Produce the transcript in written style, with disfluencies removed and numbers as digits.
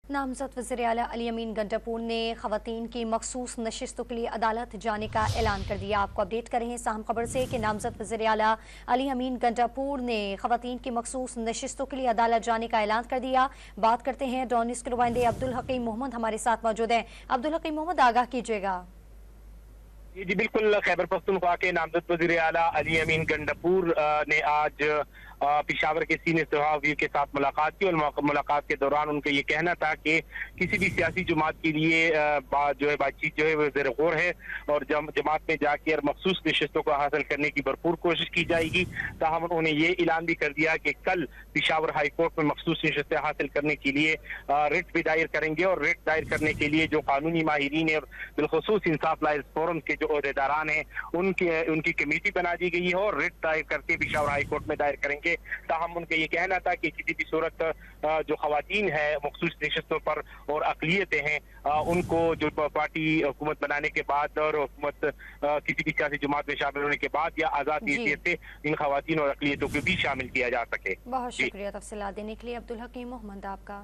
नामजद वज़ीर आला अली अमीन गंडापुर ने ख़वातीन की मखसूस नशिस्तों के लिए अदालत जाने का ऐलान कर दिया। आपको अपडेट कर रहे हैं साहम खबर से कि नामजद वज़ीर आला अली अमीन गंडापुर ने ख़वातीन की मखसूस नशिस्तों के लिए अदालत जाने का ऐलान कर दिया। बात करते हैं डॉन न्यूज़ के नुमाइंदे अब्दुल हकीम मोहम्मद हमारे साथ मौजूद हैं। अब्दुल हकीम मोहम्मद, आगाह कीजिएगा। जी बिल्कुल, खैबर पख्तूनख्वा के नामजद वज़ीर आला अली अमीन गंडापुर ने आज पेशावर के सीनियर सहाफ़ी के साथ मुलाकात की और मुलाकात के दौरान उनका ये कहना था कि किसी भी सियासी जमात के लिए बातचीत जो है वो ज़ेर गौर है और जमात में जाकर मखसूस नशिस्तों को हासिल करने की भरपूर कोशिश की जाएगी। ताहम उन्होंने ये ऐलान भी कर दिया कि कल पेशावर हाई कोर्ट में मखसूस नशिस्तें हासिल करने के लिए रिट भी दायर करेंगे और रिट दायर करने के लिए जो कानूनी माहिरीन है और बिलखुसूस इंसाफ लाइज फोरम के जो अहदेदारान हैं उनकी कमेटी बना दी गई है और रिट दायर करके पेशावर हाई कोर्ट में दायर करेंगे। ताहम उनका ये कहना था कि किसी भी सूरत जो खवातीन है मखसूस नशिस्तों पर और अक़लियतें हैं उनको जो पार्टी हुकूमत बनाने के बाद और हुकूमत किसी भी सियासी जमात में शामिल होने के बाद या आज़ाद हैसियत से इन खवातीन और अक़लियतों को भी शामिल किया जा सके। बहुत शुक्रिया तफसीलात देने के लिए अब्दुल हकीम मोहम्मद आपका।